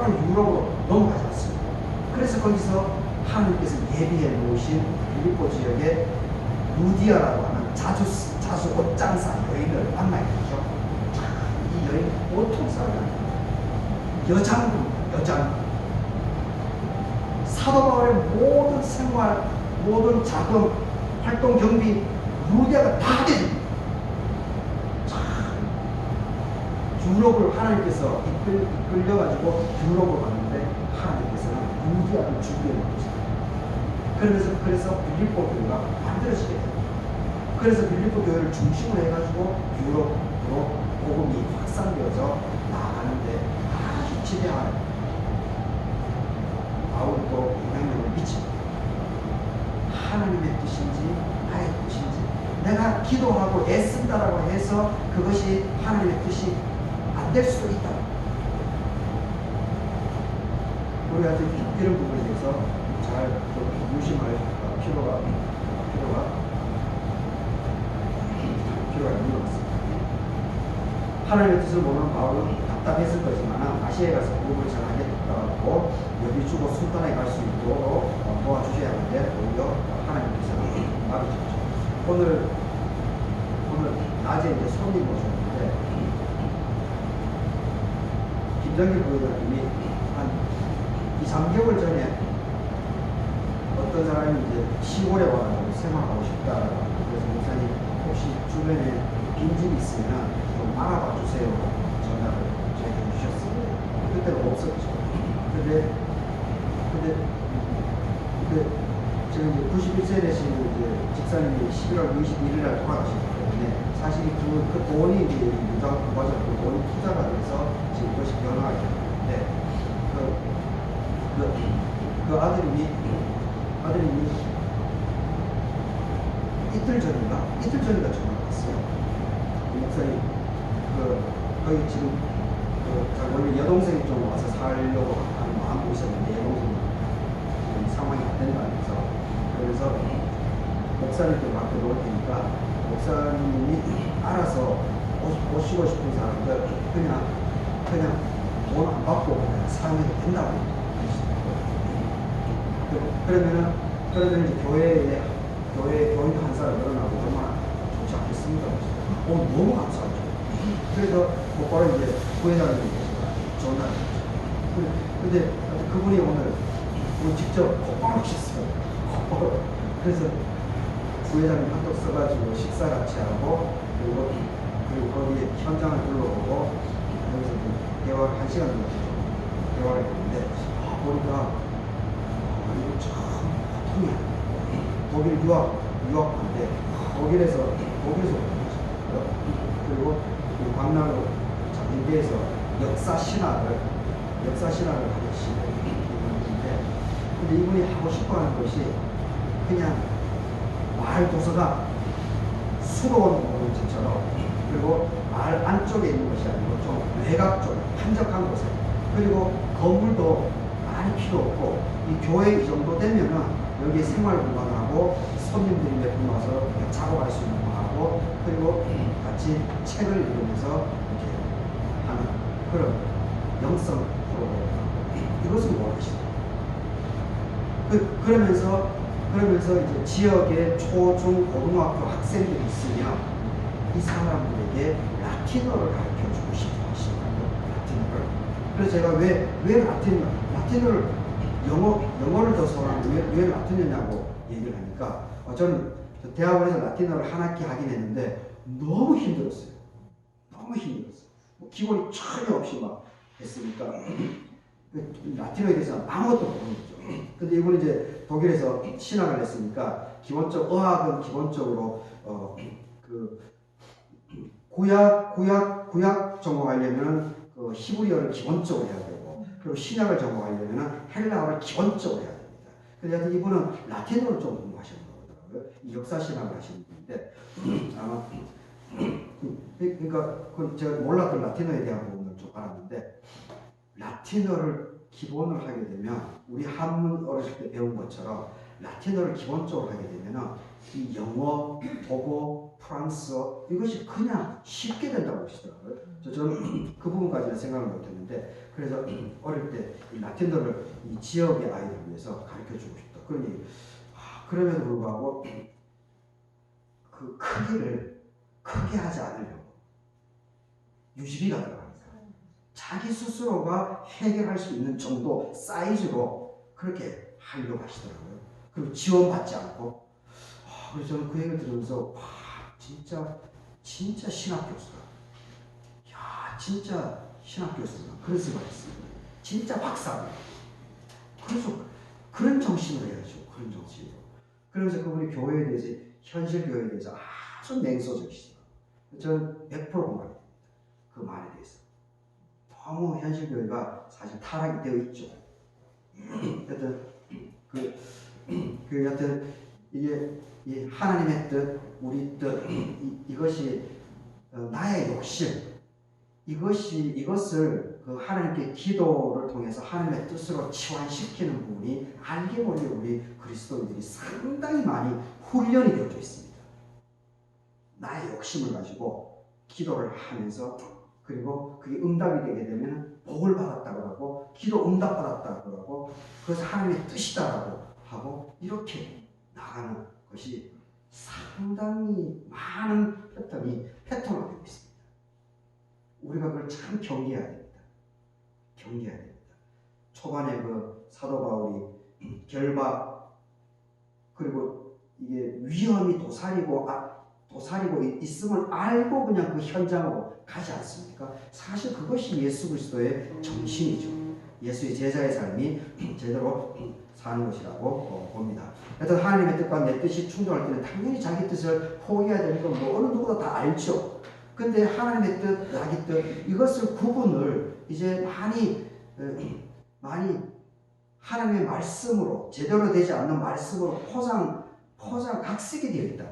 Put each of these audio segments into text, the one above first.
바로 유럽으로 넘어가지 않습니다. 그래서 거기서 하나님께서 예비해 놓으신 빌립보 지역에 루디아라고 하는 자주 옷장사 여인을 만나게 되죠. 이 여인 보통 사람이 아닙니다. 여장입니다. 사도 바울의 모든 생활, 모든 자금, 활동 경비 루디아가 다 해줍니다. 유럽을 하나님께서 이끌려가지고 유럽을 갔는데 하나님께서는 루디아를 준비해 놓으셨어요. 그래서 빌립보 교회가 만들어지게 됩니다. 그래서 빌립보 교회를 중심으로 해가지고 유럽으로 복음이 확산되어서 나아가는데 아주 지대한 바울도 영향력을 미칩니다. 하나님의 뜻인지 나의 뜻인지 내가 기도하고 애쓴다라고 해서 그것이 하나님의 뜻이 안 될 수도 있다. 우리가 이런 부분에 대해서 잘 유심할 필요가 있는 것 같습니다. 하나님의 뜻을 모르는 바울은 답답했을 거지만 아시아에 가서 복음을 전하겠다고 여기 주고 순탄에 갈 수 있도록 도와주셔야 하는데 오히려 하나님께서는 막으셨죠. 오늘 낮에 이제 손님 모셨는데 김정길 부회장님이 한 2-3개월 전에 어떤 사람이 이제 시골에 와가지고 생활하고 싶다. 그래서 목사님 혹시 주변에 빈집이 있으면 좀 알아봐 주세요. 전화를 저에게 주셨어요. 그때는 없었죠. 근데 지금 이제 91세 되신 이제 집사님이 11월 21일 날 돌아가셨기 때문에 사실 그 돈이 이제 그 돈이 투자가 돼서 지금 그것이 변화가 됐는데 그 아들님이 이틀 전인가 전화가 왔어요. 목사님 거기 지금 원래 여동생이 좀 와서 살려고 하는 마음도 있었는데 여동생이 상황이 안 된다면서 그래서 목사님께 맡겨놓을 테니까 목사님이 알아서 오시고 싶은 사람들 그냥 돈 안 받고 그냥 사용해도 된다고 그러면 이제 교인도 한 사람 늘어나고 얼마나 좋지 않겠습니까? 너무 감사하죠. 그래서 곧바로 이제 부회장님이 전화를 했죠. 근데 그분이 오늘 직접 곧바로 오셨어요. 그래서 부회장님 한턱 써가지고 식사 같이 하고 그리고 거기에 현장을 둘러보고 여기서 대화를 1시간 정도 대화를 했는데 보니까 이거 참 보통이 아니에요. 독일 유학한데 독일에서 그리고 광나루 장인대에서 역사 신학을 하시는 분인데 근데 이분이 하고 싶어하는 것이 그냥 마을 도서가 수로원 집처럼 그리고 마을 안쪽에 있는 것이 아니고 좀 외곽 쪽에 한적한 곳에 그리고 건물도 많이 필요 없고 이 교회 이 정도 되면은 여기 생활 공간하고 손님들이 몇 분 와서 작업할 수 있는 거 하고 그리고 같이 책을 읽으면서 이렇게 하는 그런 영성 프로그램 이것을 원하시죠. 그러면서 이제 지역에 초, 중, 고등학교 학생들이 있으면 이 사람들에게 라틴어를 가르쳐 주고 싶어 하시거든요. 라틴어를. 그래서 제가 왜 라틴어를 영어를 더 선호하는데 왜 라틴어냐고 얘기를 하니까 저는 대학원에서 라틴어를 한 학기 하긴 했는데 너무 힘들었어요. 뭐 기본이 전혀 없이 막 했으니까 라틴어에 대해서 아무것도 모르는 거죠. 근데 이분이 이제 독일에서 신학을 했으니까 의학은 기본적으로 구약 전공하려면 히브리어를 기본적으로 해야 되고 그리고 신약을 전공하려면 헬라어를 기본적으로 해야 됩니다. 그래서 이분은 라틴어를 좀 공부하시는 거더라고요. 역사 신학을 하시는 분인데 아마 그러니까 제가 몰랐던 라틴어에 대한 부분을 좀 알았는데 라틴어를 기본을 하게 되면 우리 한문 어렸을 때 배운 것처럼 라틴어를 기본적으로 하게 되면 이 영어, 독어, 프랑스어 이것이 그냥 쉽게 된다고 하시더라고요. 저는 그 부분까지는 생각을 못했는데 그래서 어릴 때 이 라틴어를 이 지역의 아이들을 위해서 가르쳐주고 싶다. 그러니 그럼에도 불구하고 그 크기를 크게 하지 않으려고 유지비가 들어갑니다. 자기 스스로가 해결할 수 있는 정도 사이즈로 그렇게 하려고 하시더라고요. 그리고 지원받지 않고 그래서 저는 그 얘기를 들으면서 진짜 신학 교수다. 야 진짜 신학 교수다. 그런 생각을 했습니다. 진짜 박사다. 그래서 그런 정신으로 해야죠. 그런 정신으로. 그러면서 그분이 교회에 대해서 현실 교회에 대해서 아주 냉소적이시더라고요. 저는 100% 공감합니다. 그 말에 대해서. 너무 현실 교회가 사실 타락이 되어 있죠. 여튼 여튼 이게 이 하나님의 뜻, 우리 뜻 이것이 나의 욕심 이것을 그 하나님께 기도를 통해서 하나님의 뜻으로 치환시키는 부분이 알게 모르게 우리 그리스도인들이 상당히 많이 훈련이 되어져 있습니다. 나의 욕심을 가지고 기도를 하면서 그리고 그게 응답이 되게 되면 복을 받았다고 하고 기도 응답 받았다고 하고 그것이 하나님의 뜻이다라고 하고 이렇게 나가는 것이 상당히 많은 패턴으로 되고 있습니다. 우리가 그걸 참 경계해야 됩니다. 경계해야 됩니다. 초반에 그 사도 바울이 결박 그리고 이게 위험이 도사리고 있음을 알고 그냥 그 현장으로 가지 않습니까? 사실 그것이 예수 그리스도의 정신이죠. 예수의 제자의 삶이 제대로 사는 것이라고 봅니다. 하여튼 하나님의 뜻과 내 뜻이 충돌할 때는 당연히 자기 뜻을 포기해야 되는 건 뭐 어느 누구도 다 알죠. 근데 하나님의 뜻, 자기 뜻 이것을 구분을 이제 많이 하나님의 말씀으로 제대로 되지 않는 말씀으로 각색이 되어 있다.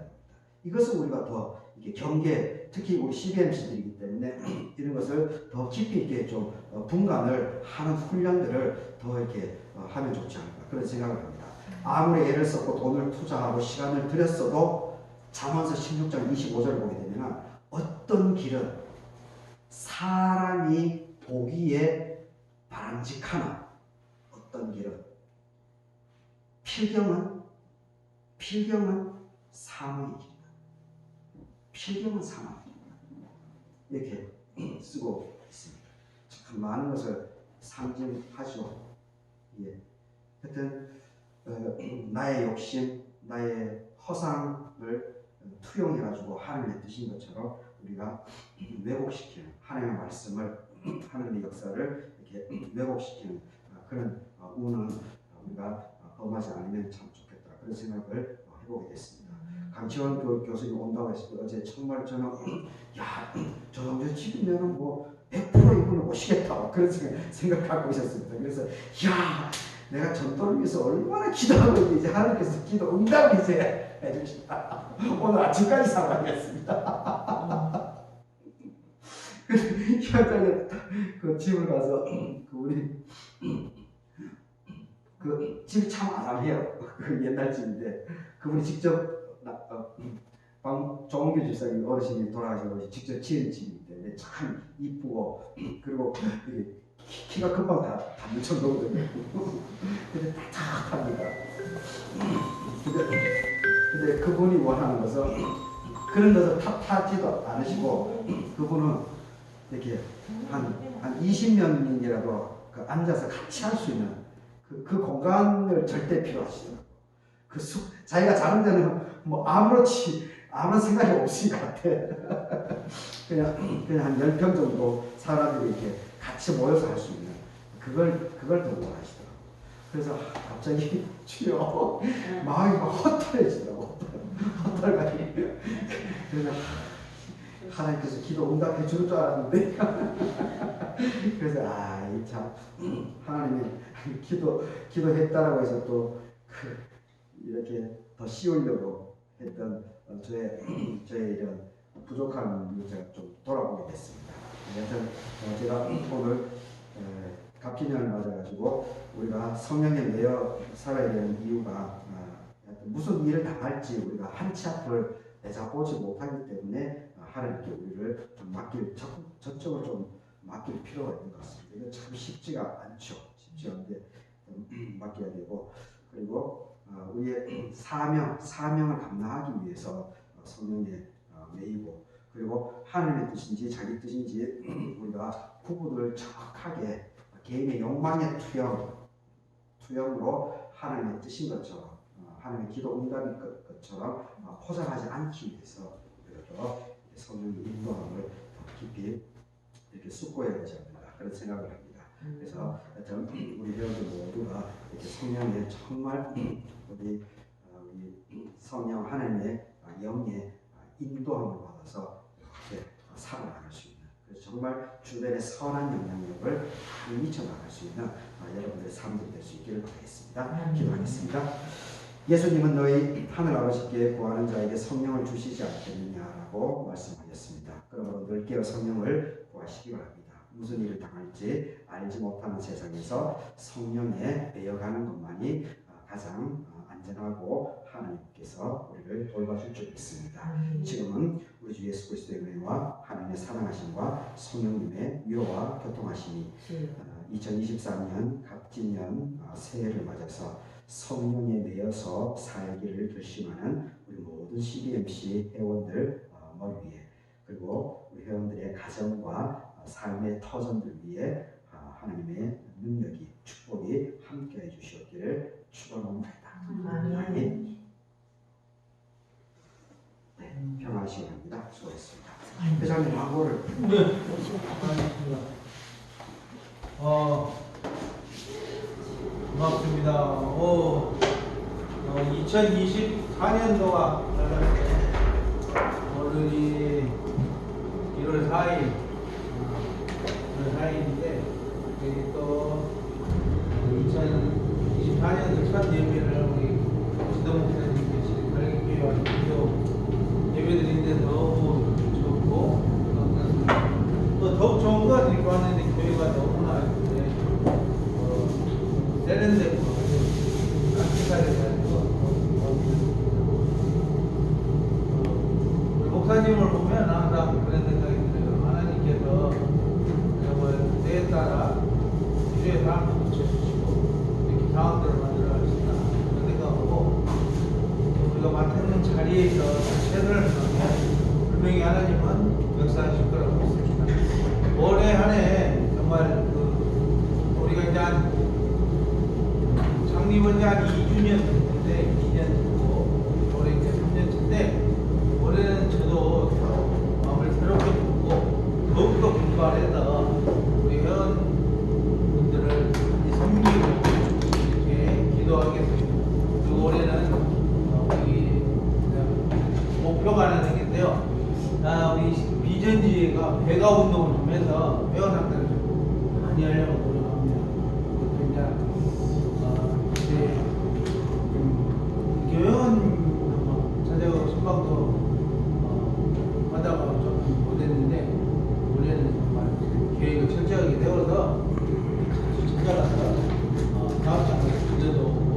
이것을 우리가 더 이렇게 경계, 특히 우리 CBMC들이기 때문에 이런 것을 더 깊이 있게 좀 분간을 하는 훈련들을 더 이렇게 하면 좋지 않을까 그런 생각을 합니다. 아무리 애를 썼고 돈을 투자하고 시간을 들였어도 잠언서 16장 25절을 보게 되면 어떤 길은 사람이 보기에 바람직하나 어떤 길은 필경은 사망의 길이다. 필경은 사망의 길이다. 이렇게 쓰고 있습니다. 참 많은 것을 상징하죠. 예. 하여튼 나의 욕심, 나의 허상을 투영해가지고 하나님의 뜻인 것처럼 우리가 왜곡시키는 하나님의 말씀을 하나님의 역사를 이렇게 왜곡시키는 그런 운은 우리가 범하지 않으면 참 좋겠다 그런 생각을 해보게 됐습니다. 강치원 교수님 온다고 했을 때 어제 정말 저는 저 정도 집이면 뭐 100% 이분을 오시겠다 그런 생각하고 있었습니다. 그래서 내가 전도를 위해서 얼마나 기도하고 있는지 하나님께서 기도 응답을 이제 해주신다. 오늘 아침까지 상황이었습니다. 현장에 그 집을 가서 우리 그 집이 참 아담해요. 그 옛날 집인데 그분이 직접 정은규 집사님 어르신이 돌아가셔서 직접 지은 집인데 참 이쁘고 그리고 키가 금방 닿는 정도거든요. 근데 따뜻합니다. 근데 그분이 원하는 것은 그런 것을 탓하지도 않으시고 그분은 이렇게 한 20명이라도 앉아서 같이 할 수 있는 그 공간을 절대 필요하시더라고요. 자기가 자는 데는 뭐 아무런 생각이 없을 것 같아. 그냥 한 10평 정도 사람들이 이렇게 같이 모여서 할 수 있는 그걸 더 원하시더라고요. 그래서 갑자기 주여 마음이 막 허탈해지더라고. 허탈하게. 그래서 하나님께서 기도 응답해 주는 줄 알았는데 그래서 참 하나님이 기도했다라고 해서 또 이렇게 더 씌우려고 했던 저의 이런 부족함을 제가 좀 돌아보게 됐습니다. 그래서 제가 오늘 갑기년을 맞아가지고 우리가 성령에 매여 살아야 되는 이유가 무슨 일을 당할지 우리가 한치 앞을 되잡보지 못하기 때문에 하나님께 우리를 좀 저쪽으로 좀 맡길 필요가 있는 것 같습니다. 이거 참 쉽지가 않죠. 쉽지 않은데 맡겨야 되고, 그리고 우리의 사명을 감당하기 위해서 성령에 매이고, 그리고 하나님의 뜻인지 자기 뜻인지 우리가 구분을 정확하게 개인의 욕망의 투영으로 하나님의 뜻인 것처럼, 하나님의 기도 응답인 것처럼 포장하지 않기 위해서 우리가 성령의 인도함을 깊이 이렇게 숙고해야 되지 않는가, 그런 생각을 합니다. 그래서 우리 회원들 모두가 이렇게 성령의 정말 우리 성령 하나님의 영의 인도함을 받아서 이렇게 살아나갈 수 있는, 그래서 정말 주변에 선한 영향력을 미쳐나갈 수 있는 여러분들의 삶이 될 수 있기를 바라겠습니다. 기도하겠습니다. 예수님은 너희 하늘 아버지께 구하는 자에게 성령을 주시지 않겠느냐라고 말씀하셨습니다. 그러므로 늘 깨어 성령을 구하시기 바랍니다. 무슨 일을 당할지 알지 못하는 세상에서 성령에 매여가는 것만이 가장 안전하고 하나님께서 우리를 돌봐줄 줄 믿습니다. 지금은 우리 주 예수 그리스도의 은혜와 하나님의 사랑하심과 성령님의 위로와 교통하심이 2023년 갑진년 새해를 맞아서 성령에 매여서 살기를 결심하는 우리 모든 CBMC 회원들 머리 위에, 그리고 우리 회원들의 가정과 삶의 터전들 위에 하나님의 능력이, 축복이 함께해 주시옵기를 축원합니다. 아멘. 네, 평안한 시간입니다. 수고했습니다. 회장님 광고를. 네. 고맙습니다. 2024년도가 오늘이 1월 4일인데, 여기 또 2024년도 첫 예배를 우리 지도 목사님께서 발기교회와 기도 예배드리는데 너무 좋고, 또 더욱 좋은 거 드리고 하는데 교회가 너무나 세련되고 깜찍하게 해가지고 우리 목사님을 보면 항상 그런 생각이 들어요. 하나님께서 정말 때에 따라 주의 사람을 붙여주시고 이렇게 상황들을 만들어가신다 그런 생각하고, 우리가 맡은 자리에서 최선을 다하면 분명히 하나님은 역사하실 거라고 믿습니다. 올해 한 해 정말 우리가 이제 장님은 한 2주년 됐는데, 2년 됐고, 올해 이제 3년째인데, 올해는 저도 마음을 새롭게 먹고, 더욱더 분발해서, 우리 회원분들을 섬기고, 이렇게 기도하겠습니다. 그리고 올해는, 우리, 목표가 하나 생겼는데요. 우리 비전지회가 배가 운동을 좀 해서, 회원학들을 좀 많이 하려고 노력합니다. 그것도 이제, 교회원 찾아가고 신방도 하다가 좀 못했는데, 올해는 정말 계획을 철저하게 세워서 찾아가서 사업장을 빌려도 오고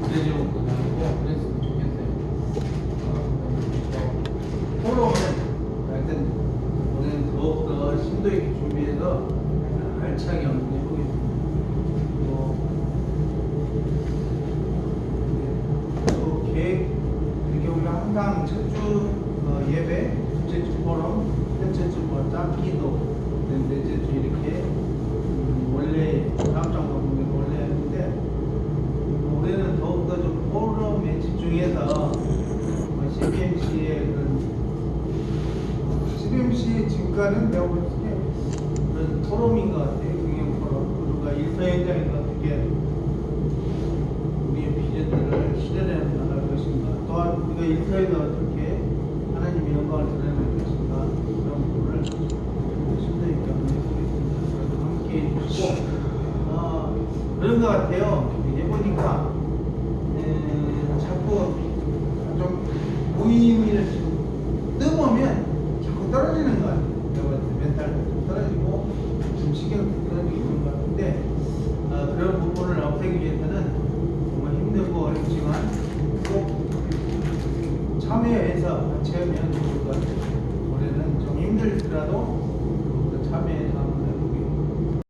빌려주는 것도 하고 그랬으면 좋겠어요. 포럼은 하여튼 올해는 더욱더 심도 있게 준비해서 알차게 해보겠습니다. 이렇게 우리가 항상 첫주 예배, 둘째 주 포럼, 셋째 주 짝기도, 넷째 주 이렇게 원래 다음 장 보면 원래 했는데, 올해는 더욱더 좀 포럼에 집중해서 CBMC의 그런 CBMC 지금까지는 내가 볼 때 그런 포럼인 것 같아요. 경영 포럼, 우리가 일사현장에서 어떻게 우리의 비전들을 실현해 나갈 것인가, 또한 우리가 일터에서 어떻게 하나님의 영광을 드러낼 것인가, 그런 부분을 심도 있게 한번 해보겠습니다. 함께 해주시고, 그런 것 같아요. 해보니까 자꾸 좀 모임을 뜸으면 자꾸 떨어지는 것 같아요. 내가 봤을 때 멘탈도 좀 떨어지고 좀 신경도 떨어지는 것 같은데, 그런 부분을 없애기 위해서는 정말 힘들고 어렵지만 꼭 참여해서 같이 하면 좋을 것 같아요. 올해는 좀 힘들더라도